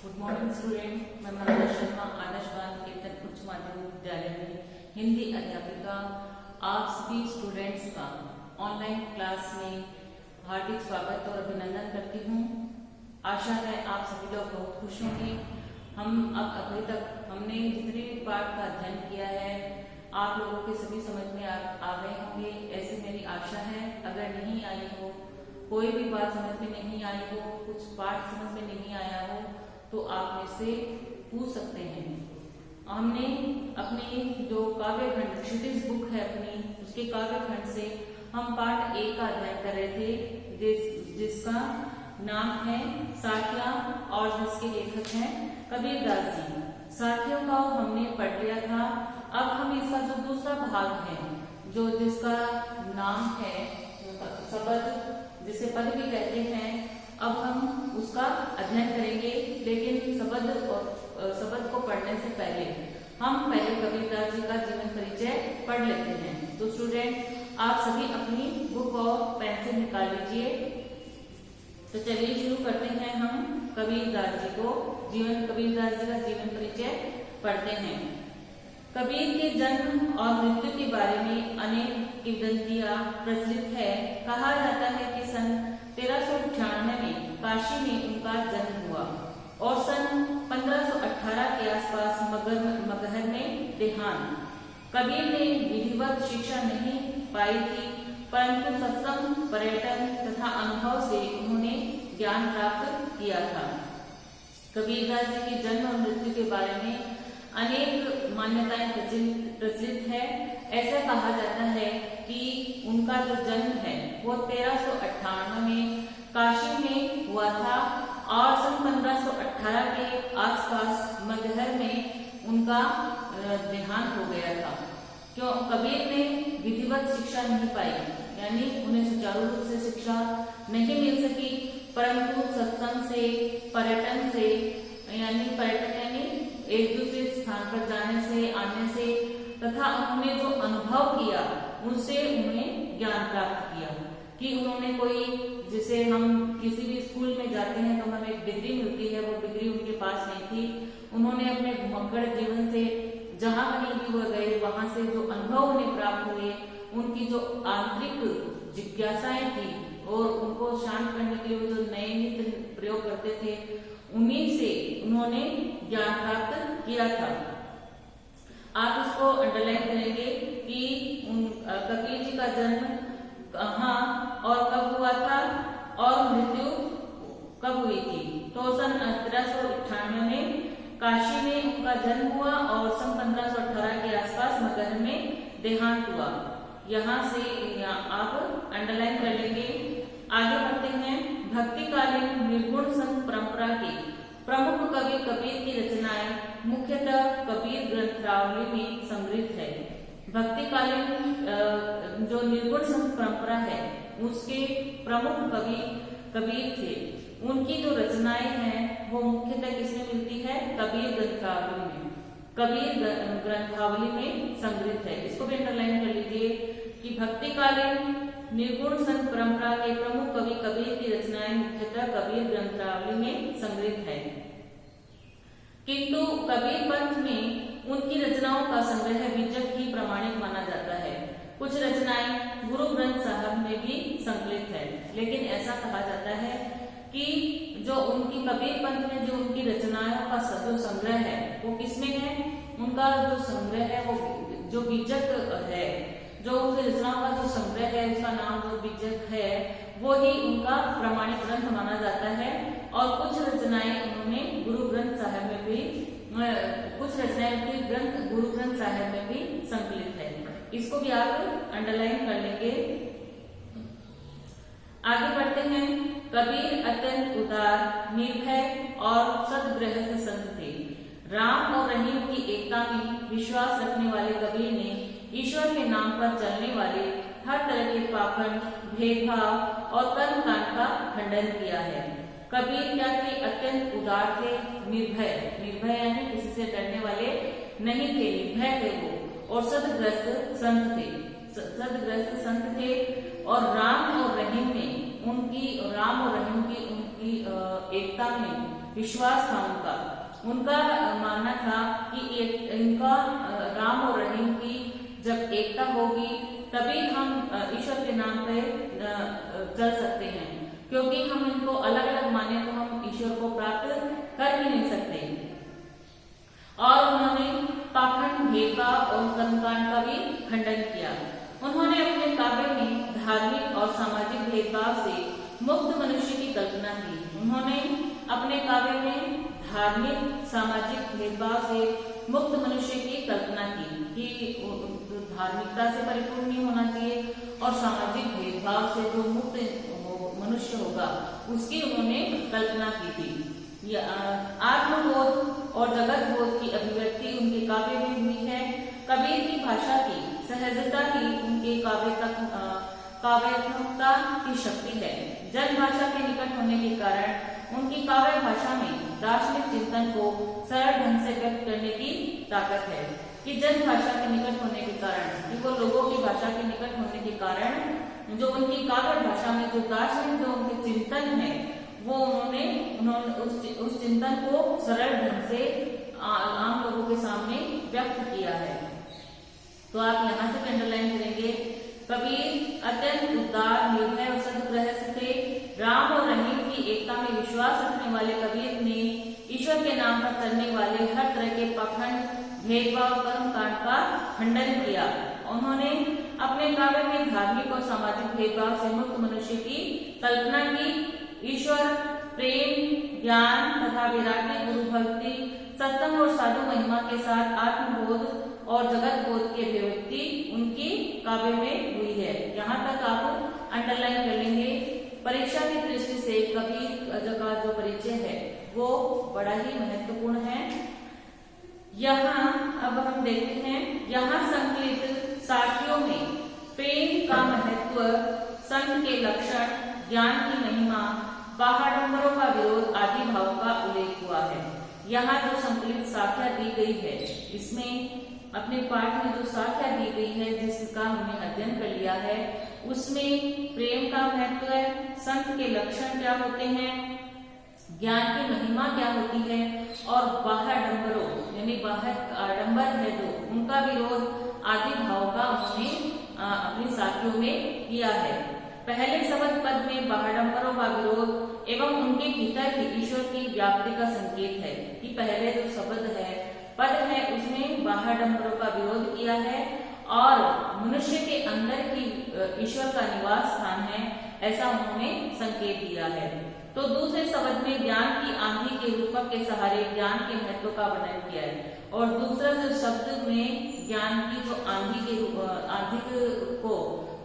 Good morning student. मैं मनोज शर्मा आदर्श बाल केतन उच्च माध्यमिक विद्यालय में हिंदी अध्यापिका आप सभी स्टूडेंट्स का ऑनलाइन क्लास में हार्दिक स्वागत और अभिनंदन करती हूँ। आशा है आप सभी लोग बहुत खुश होंगे। अभी तक हमने जितने भी पाठ का अध्ययन किया है आप लोगों के सभी समझ में आ गए होंगे, ऐसी मेरी आशा है। अगर नहीं आई हो, कोई भी बात समझ में नहीं आई हो, कुछ पाठ समझ में नहीं आया हो तो आप मेरे से पूछ सकते हैं। हमने अपने जो काव्य खंड क्षितिज बुक है अपनी, उसके काव्य खंड से हम पाठ 1 का अध्ययन कर रहे थे जिसका नाम है साखियां और जिसके लेखक हैं कबीरदास जी। साखियों का हमने पढ़ लिया था। अब हम इसका जो दूसरा भाग है जो जिसका नाम है शब्द, जिसे पद भी कहते हैं, अब हम उसका अध्ययन करेंगे। लेकिन शब्द को पढ़ने से पहले हम कबीरदास जी का जीवन परिचय पढ़ लेते हैं। तो स्टूडेंट आप सभी अपनी बुक और पेंसिल निकाल लीजिए। तो चलिए शुरू करते हैं। हम कबीरदास जी का जीवन परिचय पढ़ते हैं। कबीर के जन्म और मृत्यु के बारे में अनेक किंवदंतियां प्रचलित है। कहा जाता है कि सन 1398 में काशी में उनका जन्म हुआ और सन 1518 के आसपास मगहर में देहांत। कबीर ने विधिवत शिक्षा नहीं पाई थी, परंतु सत्संग, पर्यटन तथा अनुभव से उन्होंने ज्ञान प्राप्त किया था। कबीरदास जी के जन्म और मृत्यु के बारे में अनेक मान्यताएं प्रचलित है। ऐसा कहा जाता है कि उनका जो जन्म है वो 1398 में काशी में हुआ था और सन 1518 के आसपास मगहर में उनका देहांत हो गया था। क्यों? कबीर ने विधिवत शिक्षा नहीं पाई, यानी उन्हें सुचारू रूप से शिक्षा नहीं मिल सकी, परंतु सत्संग से, पर्यटन से, यानी एक दूसरे स्थान पर जाने से, आने से तथा उन्होंने जो अनुभव किया उससे उन्हें ज्ञान प्राप्त किया। कि उन्होंने कोई, जिसे हम किसी भी स्कूल में जाते हैं तो हमें एक डिग्री मिलती है, वो डिग्री उनके पास नहीं थी। उन्होंने अपने घुमक्कड़ जीवन से जहां कहीं भी वो गए वहां से जो अनुभव उन्हें प्राप्त हुए, उनकी जो आंतरिक जिज्ञासाएं थी और उनको शांत करने के लिए जो नए नित्य प्रयोग करते थे, उन्हीं से उन्होंने ज्ञान प्राप्त किया था। आप इसको अंडरलाइन करेंगे कि कबीर जी का जन्म कहाँ और कब हुआ था और मृत्यु कब हुई थी। तो सन 1398 में काशी में उनका जन्म हुआ और सन 1518 के आसपास मगहर में देहांत हुआ। यहाँ से आप अंडरलाइन कर लेंगे। आगे बढ़ते हैं। भक्तिकालीन निर्गुण संत परंपरा के प्रमुख कवि कबीर की रचनाएं मुख्यतः कबीर ग्रंथावली में संग्रहित है। भक्तिकालीन जो निर्गुण संत परंपरा है उसके प्रमुख कवि कबीर थे। उनकी जो रचनाएं हैं वो मुख्यतः किसमें मिलती है? कबीर ग्रंथावली में, कबीर ग्रंथावली में संग्रहित है। इसको भी अंडरलाइन कर लीजिए कि भक्तिकालीन निर्गुण संत परंपरा के प्रमुख कवि कबीर की रचनाएं मुख्यतः कबीर ग्रंथावली में संग्रहित है। किंतु कबीर पंथ में उनकी रचनाओं का संग्रह विजक ही प्रमाणिक माना जाता है। कुछ रचनाएं गुरु ग्रंथ साहब में भी संकलित है, लेकिन ऐसा कहा जाता है कि जो उनकी कबीर पंथ में जो उनकी रचनाओं का जो संग्रह है वो किसमें है? उनका जो संग्रह है वो जो विजक है, जो उनकी रचनाओं का जो संग्रह है उसका नाम जो विजक है वो ही उनका प्रमाणिक ग्रंथ माना जाता है। और कुछ रचनाएं उन्होंने गुरु ग्रंथ साहब में भी, कुछ रचनाएं उनकी गुरु ग्रंथ साहब में भी संकलित है। इसको भी आप अंडरलाइन कर लेंगे। आगे बढ़ते हैं। कबीर अत्यंत उदार, निर्भय और सद्गृहस्थ संत थे। राम और रहीम की एकता में विश्वास रखने वाले कबीर ने ईश्वर के नाम पर चलने वाले हर तरह के पाखंड, भेदभाव और कर्मकांड का खंडन किया है। कबीर क्या थे? अत्यंत उदार थे, निर्भय यानी किसी से डरने वाले नहीं थे, निर्भय थे वो, और सद्ग्रस्त संत थे। और राम और रहीम की उनकी एकता में विश्वास था उनका मानना था कि इनका राम और रहीम की जब एकता होगी तभी हम ईश्वर के नाम पे चल सकते हैं, क्योंकि हम इनको अलग अलग माने तो हम ईश्वर को प्राप्त कर ही नहीं सकते। और उन्होंने पाखंड, भेदभाव और कर्मकांड का भी खंडन किया। उन्होंने अपने काव्य में धार्मिक और सामाजिक भेदभाव से मुक्त मनुष्य की कल्पना की। उन्होंने अपने काव्य में धार्मिक सामाजिक भेदभाव से मुक्त मनुष्य की कल्पना की कि धार्मिकता से परिपूर्ण नहीं होना चाहिए और सामाजिक भेदभाव से जो मुक्त मनुष्य होगा उसकी उन्होंने कल्पना की थी। आत्मबोध और जगत बोध की अभिव्यक्ति उनके काव्य में हुई है। कबीर की भाषा की सहजता ही उनके काव्यात्मकता की शक्ति है। जन भाषा के निकट होने के कारण उनकी काव्य भाषा में दार्शनिक चिंतन को सरल ढंग से व्यक्त करने की ताकत है। कि जन भाषा के निकट होने के कारण, कि वो लोगों की भाषा के निकट होने के कारण जो उनकी काव्य भाषा में जो दार्शनिक जो उनके चिंतन है वो उन्होंने उस चिंतन को सरल ढंग से आम लोगों के सामने व्यक्त किया है। तो आप यहाँ से अंडरलाइन करेंगे, कबीर अत्यंत उदार, निर्भय और सद्ग्रह थे। राम और रहीम की एकता में विश्वास रखने वाले कबीर ने ईश्वर के नाम पर चलने वाले हर तरह के पाखंड, भेदभाव, कर्मकांड का खंडन किया। उन्होंने अपने काव्य में धार्मिक और सामाजिक भेदभाव से मुक्त मनुष्य की कल्पना की। ईश्वर, प्रेम, ज्ञान तथा वैराग्य, गुरु भक्ति, सत्संग और साधु महिमा के साथ आत्मबोध और जगत बोध की अभिव्यक्ति उनकी काव्य में हुई है। यहाँ तक आप अंडरलाइन कर लेंगे। परीक्षा की दृष्टि से कबीर का जो परिचय है वो बड़ा ही महत्वपूर्ण है। यहाँ अब हम देखते हैं, यहाँ संकलित साखियों में प्रेम का महत्व, संत के लक्षण, ज्ञान की महिमा, बाहाडंबरों का विरोध आदि भाव का उल्लेख हुआ है। यहाँ जो संकलित साखियां दी गई है, इसमें अपने पाठ में जो साखियां दी गई है जिसका हमने अध्ययन कर लिया है, उसमें प्रेम का महत्व है, संत के लक्षण क्या होते हैं, ज्ञान की महिमा क्या होती है, और बाहाडंबरों यानी बाह्य आडंबर है जो उनका विरोध आदि भाव का उन्होंने अपनी साखियों में किया है। पहले शब्द पद में बाहाडंबरों का विरोध एवं उनके भीतर ही ईश्वर की व्याप्ति का संकेत है कि पहले जो शब्द है, पद है, उसमें बाहाडंबरों का विरोध किया है और मनुष्य के अंदर ही ईश्वर का निवास स्थान है, ऐसा उन्होंने संकेत दिया है। तो दूसरे शब्द में ज्ञान की आंधी के रूपक के सहारे ज्ञान के महत्व का वर्णन किया है और दूसरा जो शब्द में ज्ञान की जो आंधी को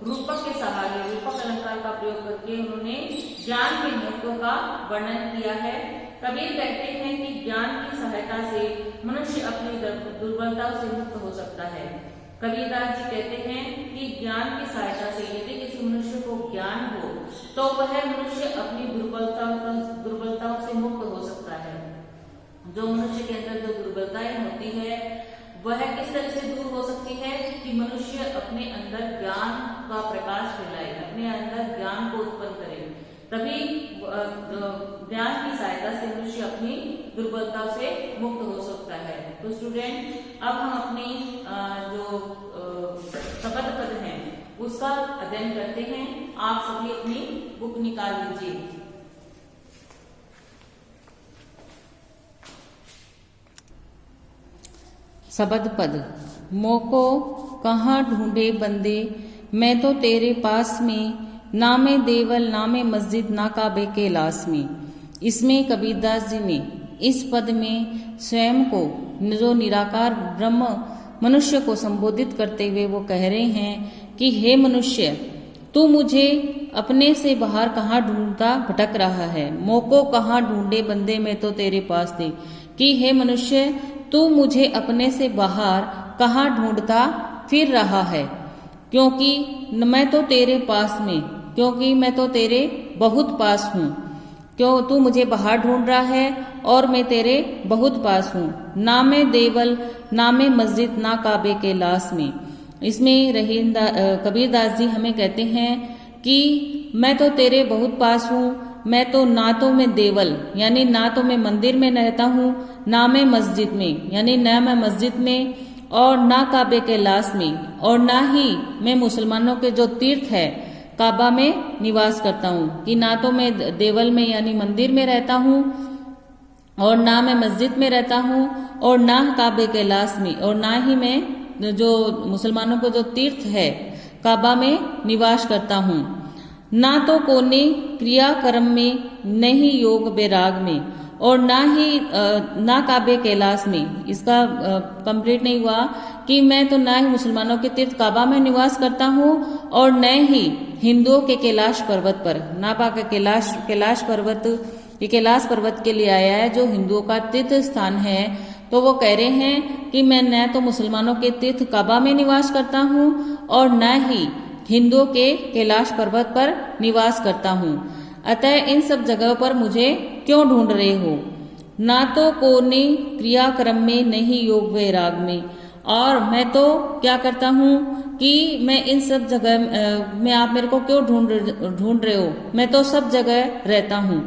रूपक के सहारे, रूपक अलंकार का प्रयोग करके उन्होंने ज्ञान के महत्व का वर्णन किया है। कबीर कहते हैं कि ज्ञान की सहायता से मनुष्य अपनी दुर्बलताओं से मुक्त हो सकता है। कबीरदास जी कहते हैं कि ज्ञान की सहायता से यदि किसी मनुष्य को ज्ञान हो तो वह मनुष्य अपनी दुर्बलताओं से मुक्त हो सकता है। जो मनुष्य के अंदर जो दुर्बलताएं होती है वह किस तरह से दूर हो सकती है कि मनुष्य अपने अंदर ज्ञान का प्रकाश फैलाए, अपने अंदर ज्ञान को उत्पन्न करे, तभी ज्ञान की सहायता से मनुष्य अपनी दुर्बलता से मुक्त हो सकता है। तो स्टूडेंट, अब हम अपनी जो शब्द पद हैं उसका अध्ययन करते हैं। आप सभी अपनी बुक निकाल लीजिए। शब्द पद। मोको कहाँ ढूंढे बंदे, मैं तो तेरे पास में, नामे देवल नामे मस्जिद ना काबे के लाश में। इसमें कबीरदास जी ने इस पद में स्वयं को जो निराकार ब्रह्म मनुष्य को संबोधित करते हुए वो कह रहे हैं कि हे मनुष्य, तू मुझे अपने से बाहर कहाँ ढूंढता भटक रहा है। मोको कहाँ ढूंढे बंदे, मैं तो तेरे पास थी। कि हे मनुष्य, तू मुझे अपने से बाहर कहाँ ढूंढता फिर रहा है, क्योंकि मैं तो तेरे पास में, क्योंकि मैं तो तेरे बहुत पास हूँ। क्यों तू मुझे बाहर ढूंढ रहा है और मैं तेरे बहुत पास हूँ। नामे देवल नामे मस्जिद ना काबे के लाश में। इसमें कबीरदास जी हमें कहते हैं कि मैं तो तेरे बहुत पास हूँ, मैं तो ना तो मैं देवल यानी ना तो मैं मंदिर में रहता हूँ, ना मैं मस्जिद में यानी ना मैं मस्जिद में, और ना काबे कैलाश में, और ना ही मैं मुसलमानों के जो तीर्थ है काबा में निवास करता हूँ। कि ना तो मैं देवल में यानी मंदिर में रहता हूँ, और ना मैं मस्जिद में रहता हूँ, और ना काबे कैलाश में, और ना ही मैं जो मुसलमानों को जो तीर्थ है काबा में निवास करता हूँ। ना तो कोने क्रिया कर्म में, न ही योग वैराग में, और ना ही ना काबे कैलाश में। इसका कंप्लीट नहीं हुआ कि मैं तो ना ही मुसलमानों के तीर्थ काबा में निवास करता हूँ, और न ही हिंदुओं के कैलाश पर्वत पर। नापा का कैलाश पर्वत, ये कैलाश पर्वत के लिए आया है जो हिंदुओं का तीर्थ स्थान है। तो वो कह रहे हैं कि मैं न तो मुसलमानों के तीर्थ काबा में निवास करता हूँ, और न ही हिंदुओं के कैलाश पर्वत पर निवास करता हूँ। अतः इन सब जगहों पर मुझे क्यों ढूंढ रहे हो? ना तो कोने क्रियाक्रम में, नहीं योग वैराग में। और मैं तो क्या करता हूँ कि मैं इन सब जगह में, आप मेरे को क्यों ढूंढ रहे हो? मैं तो सब जगह रहता हूँ।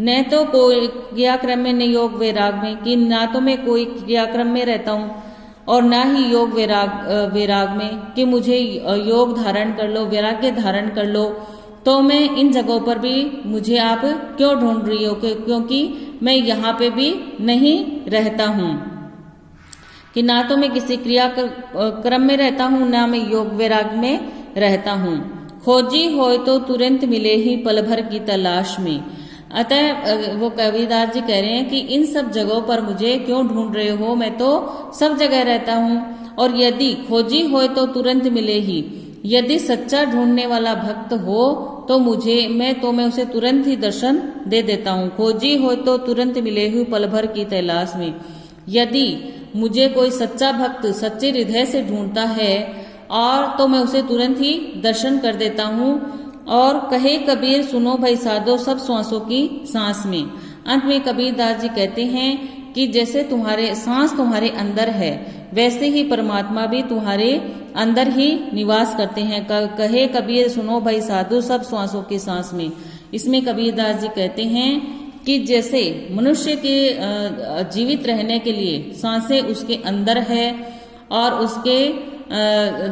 न तो कोई क्रियाक्रम में, न योग वैराग में, कि ना तो मैं कोई क्रियाक्रम में रहता हूँ और ना ही योग वैराग में कि मुझे योग धारण कर लो, वैराग्य धारण कर लो। तो मैं इन जगहों पर भी मुझे आप क्यों ढूंढ रही हो? क्योंकि मैं यहाँ पे भी नहीं रहता हूँ। कि ना तो मैं किसी क्रिया क्रम में रहता हूँ, ना मैं योग वैराग में रहता हूँ। खोजी हो तो तुरंत मिले ही पल भर की तलाश में। अतः वो कबीरदास जी कह रहे हैं कि इन सब जगहों पर मुझे क्यों ढूंढ रहे हो? मैं तो सब जगह रहता हूँ। और यदि खोजी हो तो तुरंत मिले ही, यदि सच्चा ढूंढने वाला भक्त हो तो मैं उसे तुरंत ही दर्शन दे देता हूँ। खोजी हो तो तुरंत मिले हुए पल भर की तलाश में। यदि मुझे कोई सच्चा भक्त सच्चे हृदय से ढूंढता है और तो मैं उसे तुरंत ही दर्शन कर देता हूँ। और कहे कबीर सुनो भाई साधो सब श्वासों की सांस में। अंत में कबीरदास जी कहते हैं कि जैसे तुम्हारे सांस तुम्हारे अंदर है, वैसे ही परमात्मा भी तुम्हारे अंदर ही निवास करते हैं। कहे कबीर सुनो भाई साधु सब श्वासों की सांस में। इसमें कबीरदास जी कहते हैं कि जैसे मनुष्य के जीवित रहने के लिए सांसें उसके अंदर है और उसके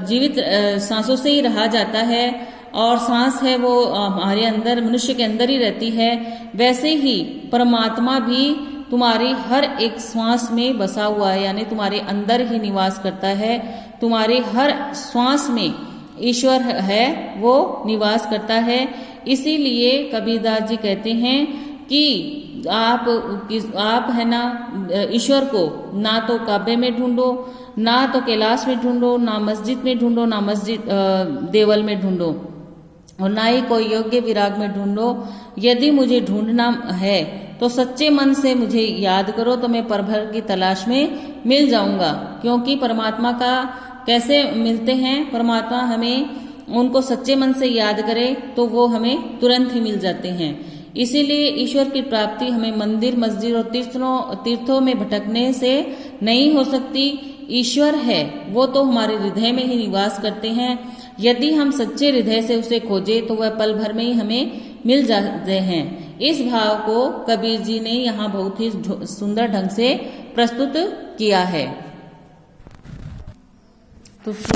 जीवित सांसों से ही रहा जाता है, और सांस है वो हमारे अंदर, मनुष्य के अंदर ही रहती है, वैसे ही परमात्मा भी तुम्हारी हर एक श्वास में बसा हुआ है, यानी तुम्हारे अंदर ही निवास करता है। तुम्हारे हर श्वास में ईश्वर है, वो निवास करता है। इसीलिए कबीरदास जी कहते हैं कि आप है ना ईश्वर को ना तो काबे में ढूंढो, ना तो कैलाश में ढूंढो, ना मस्जिद में ढूंढो, ना देवल में ढूंढो, और ना ही कोई योग्य विराग में ढूंढो। यदि मुझे ढूंढना है तो सच्चे मन से मुझे याद करो, तो मैं पल भर की तलाश में मिल जाऊंगा। क्योंकि परमात्मा का कैसे मिलते हैं? परमात्मा हमें उनको सच्चे मन से याद करे तो वो हमें तुरंत ही मिल जाते हैं। इसीलिए ईश्वर की प्राप्ति हमें मंदिर, मस्जिद और तीर्थों में भटकने से नहीं हो सकती। ईश्वर है वो तो हमारे हृदय में ही निवास करते हैं। यदि हम सच्चे हृदय से उसे खोजे तो वह पल भर में ही हमें मिल जाते हैं। इस भाव को कबीर जी ने यहाँ बहुत ही सुंदर ढंग से प्रस्तुत किया है। तो